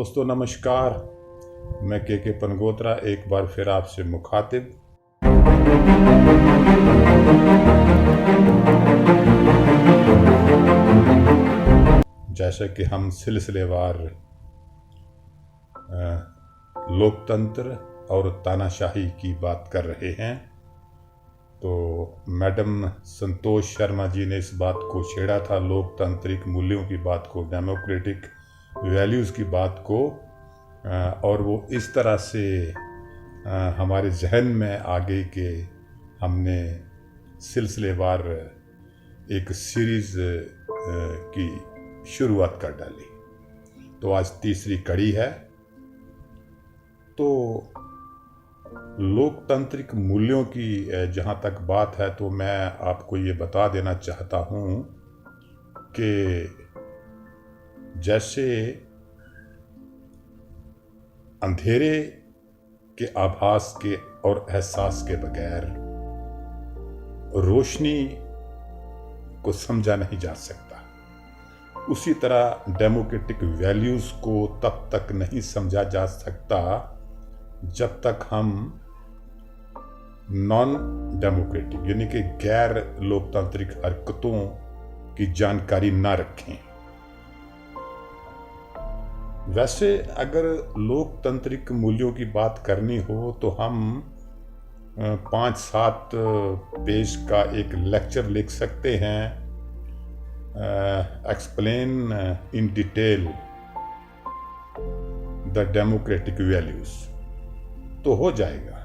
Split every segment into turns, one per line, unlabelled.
दोस्तों नमस्कार। मैं के पनगोत्रा एक बार फिर आपसे मुखातिब। जैसा कि हम सिलसिलेवार लोकतंत्र और तानाशाही की बात कर रहे हैं, तो मैडम संतोष शर्मा जी ने इस बात को छेड़ा था, लोकतांत्रिक मूल्यों की बात को, डेमोक्रेटिक वैल्यूज़ की बात को, और वो इस तरह से हमारे जहन में आ गई कि हमने सिलसिलेवार एक सीरीज़ की शुरुआत कर डाली। तो आज तीसरी कड़ी है। तो लोकतांत्रिक मूल्यों की जहाँ तक बात है, तो मैं आपको ये बता देना चाहता हूँ कि जैसे अंधेरे के आभास के और एहसास के बगैर रोशनी को समझा नहीं जा सकता, उसी तरह डेमोक्रेटिक वैल्यूज़ को तब तक नहीं समझा जा सकता जब तक हम नॉन डेमोक्रेटिक यानी कि गैर लोकतांत्रिक हरकतों की जानकारी ना रखें। वैसे अगर लोकतांत्रिक मूल्यों की बात करनी हो तो हम 5-7 पेज का एक लेक्चर लिख सकते हैं, explain in detail the democratic values, तो हो जाएगा।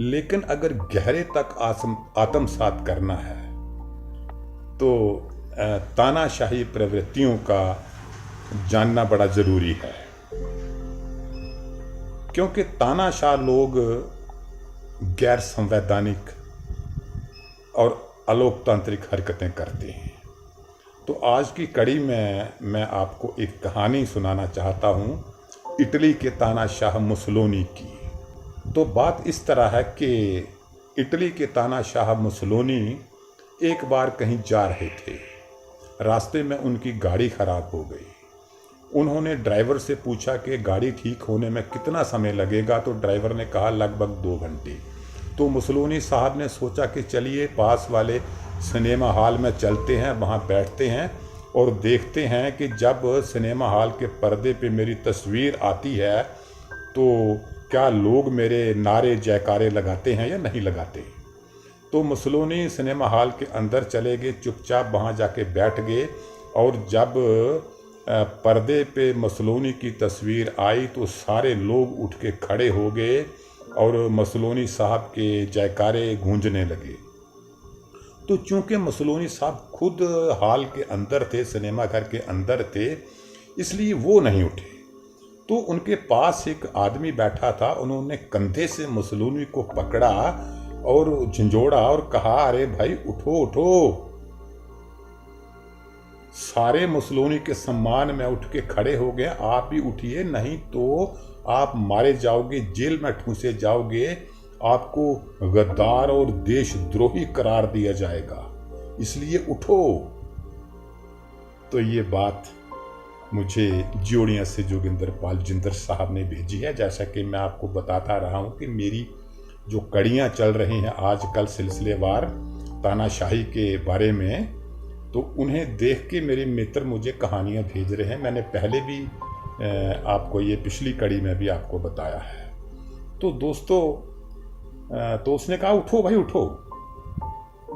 लेकिन अगर गहरे तक आत्मसात करना है तो तानाशाही प्रवृत्तियों का जानना बड़ा जरूरी है, क्योंकि तानाशाह लोग गैर संवैधानिक और अलोकतांत्रिक हरकतें करते हैं। तो आज की कड़ी में मैं आपको एक कहानी सुनाना चाहता हूँ, इटली के तानाशाह मुसोलिनी की। तो बात इस तरह है कि इटली के तानाशाह मुसोलिनी एक बार कहीं जा रहे थे। रास्ते में उनकी गाड़ी खराब हो गई। उन्होंने ड्राइवर से पूछा कि गाड़ी ठीक होने में कितना समय लगेगा, तो ड्राइवर ने कहा लगभग 2 घंटे। तो मुसोलिनी साहब ने सोचा कि चलिए पास वाले सिनेमा हॉल में चलते हैं, वहाँ बैठते हैं और देखते हैं कि जब सिनेमा हॉल के पर्दे पे मेरी तस्वीर आती है तो क्या लोग मेरे नारे जयकारे लगाते हैं या नहीं लगाते। तो मुसोलिनी सिनेमा हॉल के अंदर चले गए, चुपचाप वहाँ जाके बैठ गए, और जब पर्दे पे मुसोलिनी की तस्वीर आई तो सारे लोग उठ के खड़े हो गए और मुसोलिनी साहब के जयकारे गूंजने लगे। तो चूंकि मुसोलिनी साहब खुद हॉल के अंदर थे, सिनेमा घर के अंदर थे, इसलिए वो नहीं उठे। तो उनके पास एक आदमी बैठा था, उन्होंने कंधे से मुसोलिनी को पकड़ा और झंझोड़ा और कहा, अरे भाई उठो उठो। सारे मुसोलिनी के सम्मान में उठ के खड़े हो गए, आप भी उठिए, नहीं तो आप मारे जाओगे, जेल में ठूंसे जाओगे, आपको गद्दार और देशद्रोही करार दिया जाएगा, इसलिए उठो। तो ये बात मुझे ज्योड़िया से जोगिंदर पाल जिंदर साहब ने भेजी है। जैसा कि मैं आपको बताता रहा हूँ कि मेरी जो कड़ियाँ चल रही हैं आजकल सिलसिलेवार तानाशाही के बारे में, तो उन्हें देख के मेरे मित्र मुझे कहानियाँ भेज रहे हैं। मैंने पहले भी आपको ये पिछली कड़ी में भी आपको बताया है। तो दोस्तों, तो उसने कहा उठो भाई उठो,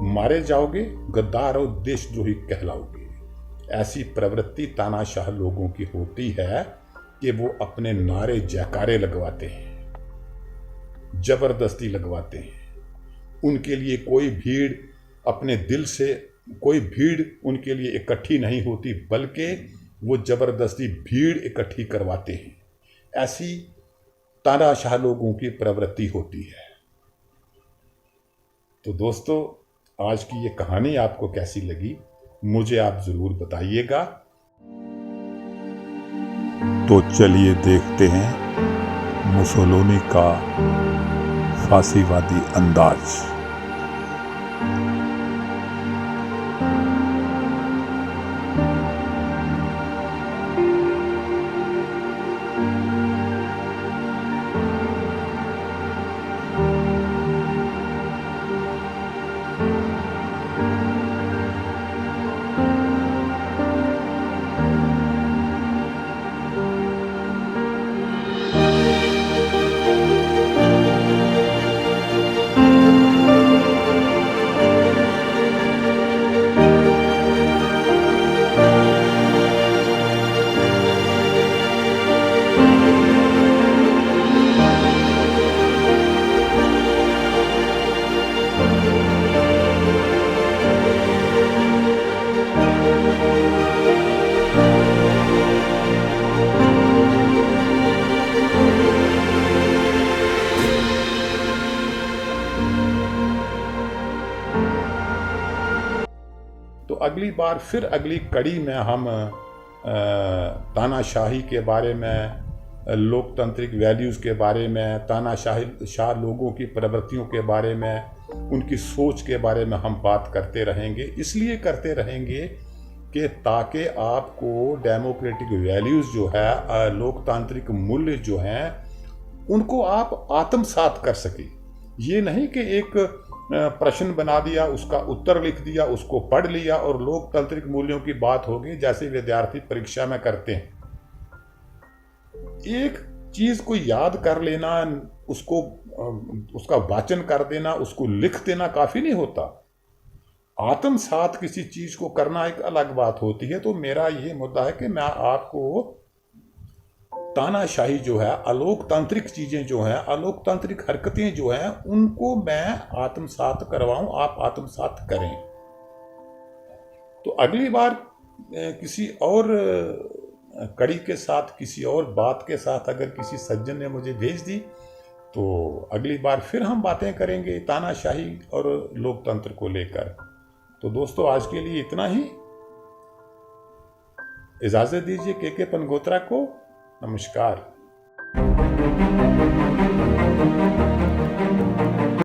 मारे जाओगे, गद्दार और देशद्रोही कहलाओगे। ऐसी प्रवृत्ति तानाशाह लोगों की होती है कि वो अपने नारे जयकारे लगवाते हैं, जबरदस्ती लगवाते हैं। उनके लिए कोई भीड़ अपने दिल से, कोई भीड़ उनके लिए इकट्ठी नहीं होती, बल्कि वो जबरदस्ती भीड़ इकट्ठी करवाते हैं। ऐसी तानाशाह लोगों की प्रवृत्ति होती है। तो दोस्तों, आज की ये कहानी आपको कैसी लगी मुझे आप जरूर बताइएगा। तो चलिए देखते हैं मुसोलिनी का फांसीवादी अंदाज। अगली बार फिर अगली कड़ी में हम तानाशाही के बारे में, लोकतांत्रिक वैल्यूज़ के बारे में, तानाशाह लोगों की प्रवृत्तियों के बारे में, उनकी सोच के बारे में हम बात करते रहेंगे। इसलिए करते रहेंगे कि ताकि आपको डेमोक्रेटिक वैल्यूज़ जो है, लोकतांत्रिक मूल्य जो हैं, उनको आप आत्मसात कर सकें। ये नहीं कि एक प्रश्न बना दिया, उसका उत्तर लिख दिया, उसको पढ़ लिया और लोकतांत्रिक मूल्यों की बात होगी जैसे विद्यार्थी परीक्षा में करते हैं। एक चीज को याद कर लेना, उसको उसका वाचन कर देना, उसको लिख देना काफी नहीं होता। आत्मसात किसी चीज को करना एक अलग बात होती है। तो मेरा ये मुद्दा है कि मैं आपको तानाशाही जो है, अलोकतांत्रिक चीजें जो हैं, अलोकतांत्रिक हरकतें जो हैं, उनको मैं आत्मसात करवाऊं, आप आत्मसात करें। तो अगली बार किसी और कड़ी के साथ, किसी और बात के साथ अगर किसी सज्जन ने मुझे भेज दी तो अगली बार फिर हम बातें करेंगे तानाशाही और लोकतंत्र को लेकर। तो दोस्तों, आज के लिए इतना ही। इजाजत दीजिए के पनगोत्रा को। नमस्कार।